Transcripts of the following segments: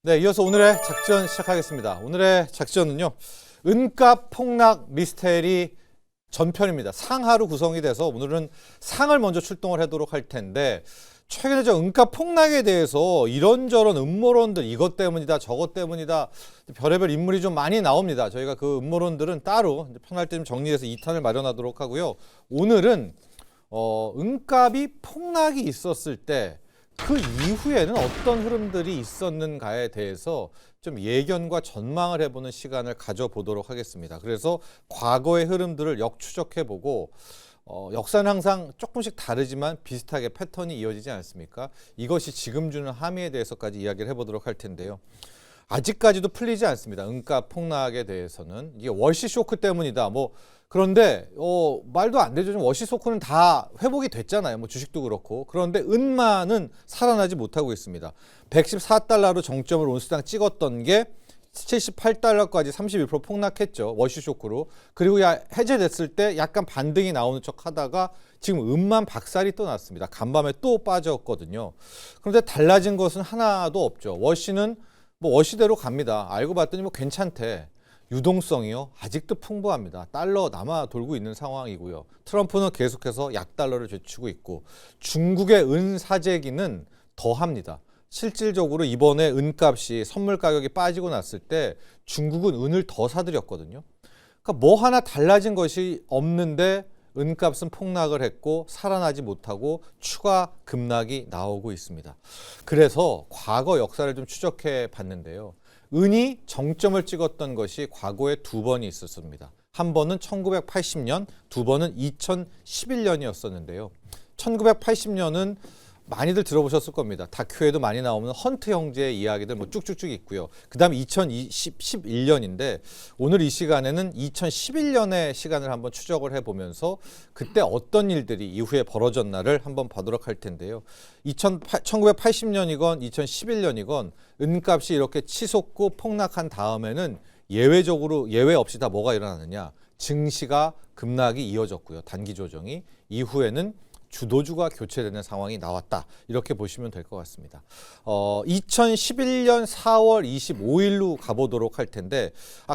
네, 이어서 오늘의 작전 시작하겠습니다. 오늘의 작전은요, 은값 폭락 미스테리 전편입니다. 상하로 구성이 돼서 오늘은 상을 먼저 출동을 하도록 할 텐데, 최근에 저 은값 폭락에 대해서 이런저런 음모론들, 이것 때문이다, 저것 때문이다, 별의별 인물이 좀 많이 나옵니다. 저희가 그 음모론들은 따로 편할 때 좀 정리해서 2탄을 마련하도록 하고요. 오늘은 은값이 폭락이 있었을 때 그 이후에는 어떤 흐름들이 있었는가에 대해서 좀 예견과 전망을 해보는 시간을 가져보도록 하겠습니다. 그래서 과거의 흐름들을 역추적해보고 역사는 항상 조금씩 다르지만 비슷하게 패턴이 이어지지 않습니까? 이것이 지금 주는 함의에 대해서까지 이야기를 해보도록 할 텐데요. 아직까지도 풀리지 않습니다. 은값 폭락에 대해서는. 이게 월시 쇼크 때문이다. 그런데 말도 안 되죠. 월시 쇼크는 다 회복이 됐잖아요. 주식도 그렇고. 그런데 은만은 살아나지 못하고 있습니다. 114달러로 정점을 온스당 찍었던 게 78달러까지 31% 폭락했죠. 월시 쇼크로. 그리고 해제됐을 때 약간 반등이 나오는 척 하다가 지금 은만 박살이 또 났습니다. 간밤에 또 빠졌거든요. 그런데 달라진 것은 하나도 없죠. 월시는 월시대로 갑니다. 알고 봤더니 괜찮대. 유동성이요. 아직도 풍부합니다. 달러 남아 돌고 있는 상황이고요. 트럼프는 계속해서 약달러를 되치고 있고 중국의 은 사재기는 더합니다. 실질적으로 이번에 은값이 선물 가격이 빠지고 났을 때 중국은 은을 더 사들였거든요. 그러니까 하나 달라진 것이 없는데 은값은 폭락을 했고 살아나지 못하고 추가 급락이 나오고 있습니다. 그래서 과거 역사를 좀 추적해 봤는데요. 은이 정점을 찍었던 것이 과거에 두 번이 있었습니다. 한 번은 1980년, 두 번은 2011년이었었는데요. 1980년은 많이들 들어보셨을 겁니다. 다큐에도 많이 나오는 헌트 형제의 이야기들 쭉쭉쭉 있고요. 그 다음 2011년인데 오늘 이 시간에는 2011년의 시간을 한번 추적을 해보면서 그때 어떤 일들이 이후에 벌어졌나를 한번 보도록 할 텐데요. 1980년이건 2011년이건 은값이 이렇게 치솟고 폭락한 다음에는 예외 없이 다 뭐가 일어나느냐. 증시가 급락이 이어졌고요. 단기 조정이. 이후에는 주도주가 교체되는 상황이 나왔다. 이렇게 보시면 될 것 같습니다. 2011년 4월 25일로 가보도록 할 텐데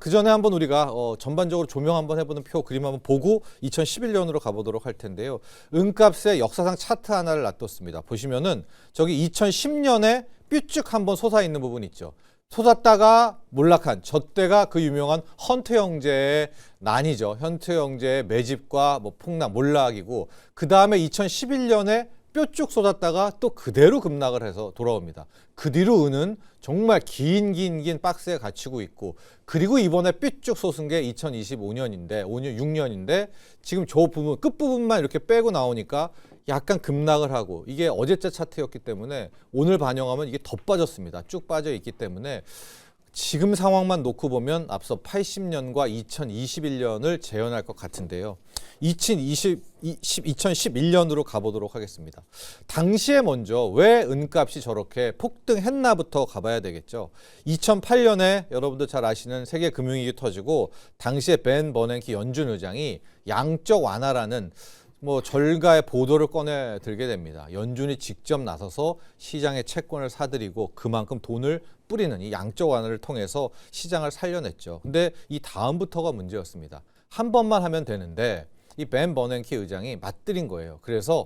그 전에 한번 우리가 전반적으로 조명 한번 해보는 그림 한번 보고 2011년으로 가보도록 할 텐데요. 은값의 역사상 차트 하나를 놔뒀습니다. 보시면은 저기 2010년에 삐쭉 한번 솟아있는 부분 있죠. 솟았다가 몰락한 저때가 그 유명한 헌트 형제의 난이죠. 헌트 형제의 매집과 폭락, 몰락이고 그 다음에 2011년에 뾰쭉 쏟았다가 또 그대로 급락을 해서 돌아옵니다. 그 뒤로 은은 정말 긴 박스에 갇히고 있고 그리고 이번에 삐쭉 솟은 게 2025년인데 6년인데 지금 저 부분 끝부분만 이렇게 빼고 나오니까 약간 급락을 하고 이게 어제자 차트였기 때문에 오늘 반영하면 이게 더 빠졌습니다. 쭉 빠져 있기 때문에 지금 상황만 놓고 보면 앞서 80년과 2021년을 재현할 것 같은데요. 2011년으로 가보도록 하겠습니다. 당시에 먼저 왜 은값이 저렇게 폭등했나부터 가봐야 되겠죠. 2008년에 여러분들 잘 아시는 세계 금융위기 터지고 당시에 벤 버냉키 연준 의장이 양적 완화라는 절가의 보도를 꺼내 들게 됩니다. 연준이 직접 나서서 시장의 채권을 사들이고 그만큼 돈을 뿌리는 이 양적 완화를 통해서 시장을 살려냈죠. 근데 이 다음부터가 문제였습니다. 한 번만 하면 되는데 이 벤 버냉키 의장이 맞들인 거예요. 그래서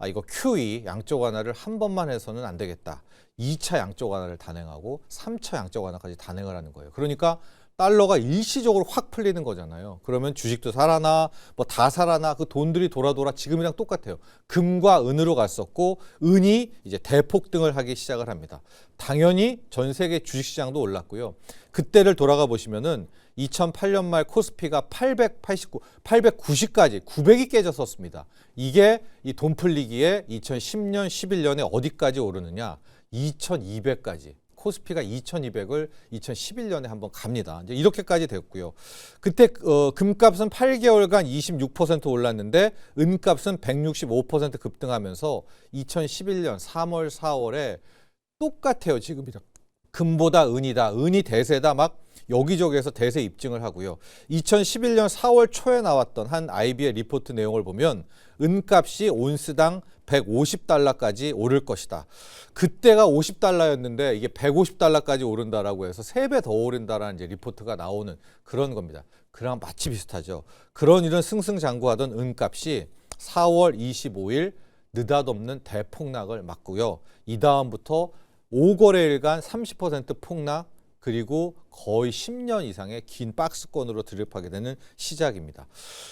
이거 QE 양적 완화를 한 번만 해서는 안 되겠다. 2차 양적 완화를 단행하고 3차 양적 완화까지 단행을 하는 거예요. 그러니까 달러가 일시적으로 확 풀리는 거잖아요. 그러면 주식도 살아나 다 살아나 그 돈들이 돌아 지금이랑 똑같아요. 금과 은으로 갔었고 은이 이제 대폭등을 하기 시작을 합니다. 당연히 전 세계 주식시장도 올랐고요. 그때를 돌아가 보시면은 2008년 말 코스피가 890까지 900이 깨졌었습니다. 이게 이 돈 풀리기에 2010년 11년에 어디까지 오르느냐 2200까지. 코스피가 2200을 2011년에 한번 갑니다. 이제 이렇게까지 됐고요. 그때 금값은 8개월간 26% 올랐는데 은값은 165% 급등하면서 2011년 3월, 4월에 똑같아요. 지금이랑. 금보다 은이다. 은이 대세다. 여기저기에서 대세 입증을 하고요. 2011년 4월 초에 나왔던 한 IB의 리포트 내용을 보면 은값이 온스당 150달러까지 오를 것이다. 그때가 50달러였는데 이게 150달러까지 오른다라고 해서 3배 더 오른다라는 이제 리포트가 나오는 그런 겁니다. 그랑 마치 비슷하죠. 그런 이런 승승장구하던 은값이 4월 25일 느닷없는 대폭락을 맞고요. 이 다음부터 5거래일간 30% 폭락, 그리고 거의 10년 이상의 긴 박스권으로 드립하게 되는 시작입니다.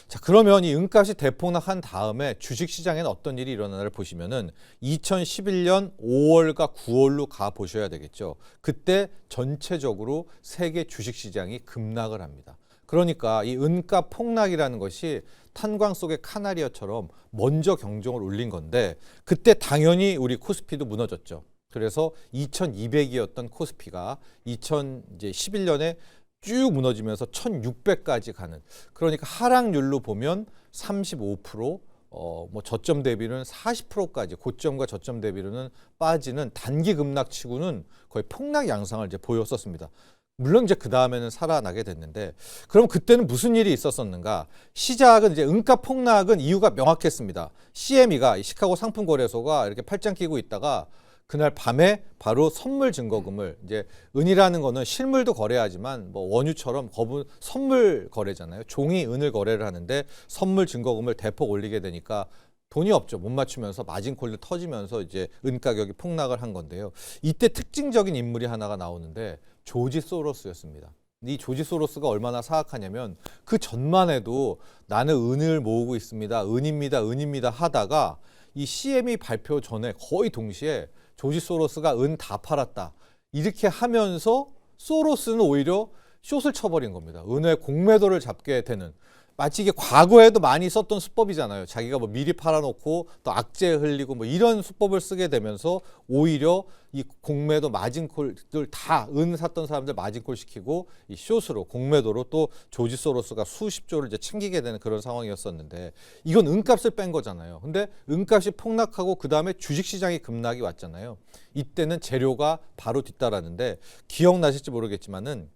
자, 그러면 이 은값이 대폭락한 다음에 주식시장에는 어떤 일이 일어나를 보시면은 2011년 5월과 9월로 가 보셔야 되겠죠. 그때 전체적으로 세계 주식시장이 급락을 합니다. 그러니까 이 은값 폭락이라는 것이 탄광 속의 카나리아처럼 먼저 경종을 울린 건데, 그때 당연히 우리 코스피도 무너졌죠. 그래서 2200이었던 코스피가 2011년에 쭉 무너지면서 1600까지 가는, 그러니까 하락률로 보면 35%, 뭐 저점 대비는 40%까지, 고점과 저점 대비로는 빠지는 단기 급락치고는 거의 폭락 양상을 이제 보였었습니다. 물론 이제 그 다음에는 살아나게 됐는데, 그럼 그때는 무슨 일이 있었었는가? 시작은 이제 은값 폭락은 이유가 명확했습니다. CME가 시카고 상품거래소가 이렇게 팔짱 끼고 있다가 그날 밤에 바로 선물 증거금을, 이제 은이라는 거는 실물도 거래하지만 뭐 원유처럼 거부 선물 거래잖아요. 종이 은을 거래를 하는데 선물 증거금을 대폭 올리게 되니까 돈이 없죠. 못 맞추면서 마진콜도 터지면서 이제 은 가격이 폭락을 한 건데요. 이때 특징적인 인물이 하나가 나오는데 조지 소로스였습니다. 이 조지 소로스가 얼마나 사악하냐면 그 전만 해도 나는 은을 모으고 있습니다. 은입니다 하다가 이 CME 발표 전에 거의 동시에 조지 소로스가 은 다 팔았다, 이렇게 하면서 소로스는 오히려 숏을 쳐버린 겁니다. 은의 공매도를 잡게 되는, 마치 이게 과거에도 많이 썼던 수법이잖아요. 자기가 뭐 미리 팔아놓고 또 악재 흘리고 뭐 이런 수법을 쓰게 되면서 오히려 이 공매도 마진콜들 다 은 샀던 사람들 마진콜 시키고 이 숏으로 공매도로 또 조지 소로스가 수십조를 이제 챙기게 되는 그런 상황이었었는데, 이건 은값을 뺀 거잖아요. 근데 은값이 폭락하고 그 다음에 주식시장이 급락이 왔잖아요. 이때는 재료가 바로 뒤따랐는데, 기억나실지 모르겠지만은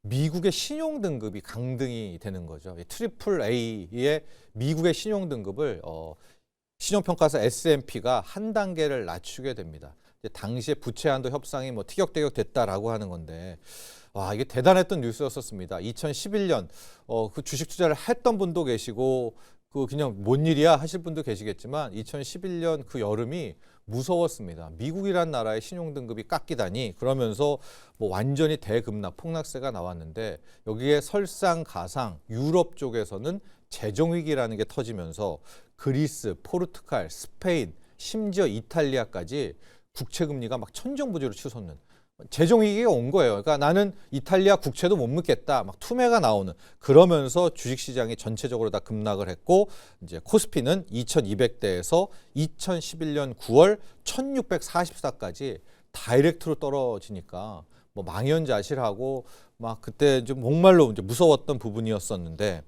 미국의 신용등급이 강등이 되는 거죠. 트리플 A의 미국의 신용등급을 신용평가사 S&P가 한 단계를 낮추게 됩니다. 당시에 부채한도 협상이 뭐 티격태격 됐다라고 하는 건데, 와, 이게 대단했던 뉴스였었습니다. 2011년 그 주식 투자를 했던 분도 계시고 그 그냥 뭔 일이야 하실 분도 계시겠지만 2011년 그 여름이 무서웠습니다. 미국이란 나라의 신용등급이 깎이다니, 그러면서 뭐 완전히 대급락, 폭락세가 나왔는데, 여기에 설상가상 유럽 쪽에서는 재정위기라는 게 터지면서 그리스, 포르투갈, 스페인, 심지어 이탈리아까지 국채금리가 막 천정부지로 치솟는 재정위기가 온 거예요. 그러니까 나는 이탈리아 국채도 못 묻겠다, 막 투매가 나오는, 그러면서 주식시장이 전체적으로 다 급락을 했고, 이제 코스피는 2200대에서 2011년 9월 1644까지 다이렉트로 떨어지니까 뭐 망연자실하고 막 그때 좀 정말로 이제 무서웠던 부분이었었는데,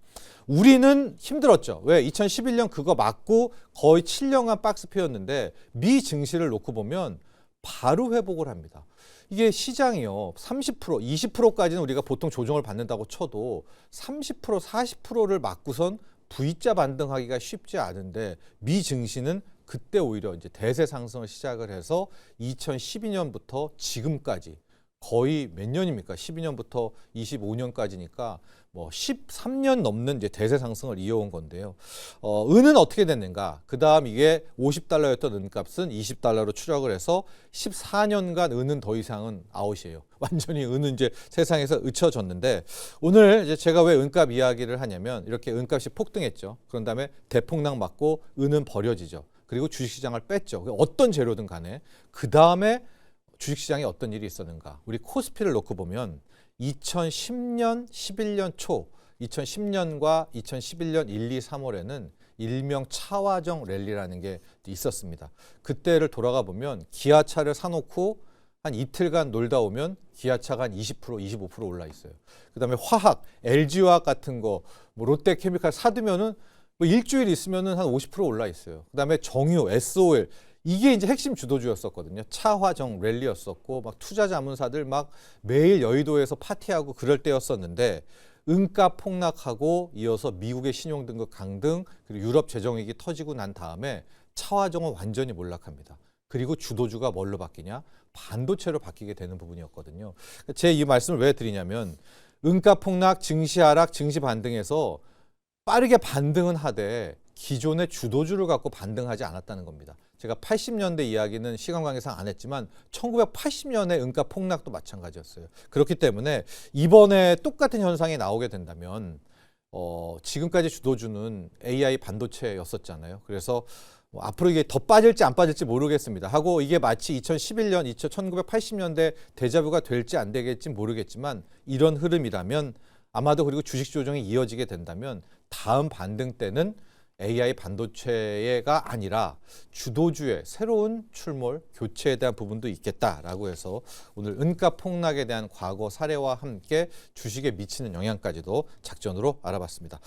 우리는 힘들었죠. 왜? 2011년 그거 맞고 거의 7년간 박스피였는데 미 증시를 놓고 보면 바로 회복을 합니다. 이게 시장이요, 30%, 20%까지는 우리가 보통 조정을 받는다고 쳐도 30%, 40%를 맞고선 V자 반등하기가 쉽지 않은데, 미 증시는 그때 오히려 이제 대세 상승을 시작을 해서 2012년부터 지금까지 거의 몇 년입니까? 12년부터 25년까지니까 뭐 13년 넘는 이제 대세 상승을 이어온 건데요. 은은 어떻게 됐는가? 그 다음 이게 50달러였던 은값은 20달러로 추락을 해서 14년간 은은 더 이상은 아웃이에요. 완전히 은은 이제 세상에서 잊혀졌는데, 오늘 이제 제가 왜 은값 이야기를 하냐면, 이렇게 은값이 폭등했죠. 그런 다음에 대폭락 맞고 은은 버려지죠. 그리고 주식시장을 뺐죠. 어떤 재료든 간에. 그 다음에 주식시장에 어떤 일이 있었는가? 우리 코스피를 놓고 보면 2010년, 11년 초, 2010년과 2011년 1, 2, 3월에는 일명 차화정 랠리라는 게 있었습니다. 그때를 돌아가 보면 기아차를 사놓고 한 이틀간 놀다 오면 기아차가 한 20%, 25% 올라 있어요. 그다음에 화학, LG화학 같은 거, 뭐 롯데케미칼 사두면은 뭐 일주일 있으면은 한 50% 올라 있어요. 그다음에 정유, SOL, 이게 이제 핵심 주도주였었거든요. 차화정 랠리였었고, 막 투자 자문사들 막 매일 여의도에서 파티하고 그럴 때였었는데, 은가 폭락하고 이어서 미국의 신용등급 강등, 그리고 유럽 재정위기 터지고 난 다음에 차화정은 완전히 몰락합니다. 그리고 주도주가 뭘로 바뀌냐? 반도체로 바뀌게 되는 부분이었거든요. 제 이 말씀을 왜 드리냐면 은가 폭락, 증시 하락, 증시 반등에서 빠르게 반등은 하되 기존의 주도주를 갖고 반등하지 않았다는 겁니다. 제가 80년대 이야기는 시간 관계상 안 했지만 1980년의 은가 폭락도 마찬가지였어요. 그렇기 때문에 이번에 똑같은 현상이 나오게 된다면 지금까지 주도주는 AI 반도체였었잖아요. 그래서 앞으로 이게 더 빠질지 안 빠질지 모르겠습니다. 하고 이게 마치 2011년, 1980년대 데자뷰가 될지 안 되겠지 모르겠지만 이런 흐름이라면 아마도 그리고 주식 조정이 이어지게 된다면 다음 반등 때는 AI 반도체가 아니라 주도주의 새로운 출몰, 교체에 대한 부분도 있겠다라고 해서 오늘 은가 폭락에 대한 과거 사례와 함께 주식에 미치는 영향까지도 작전으로 알아봤습니다.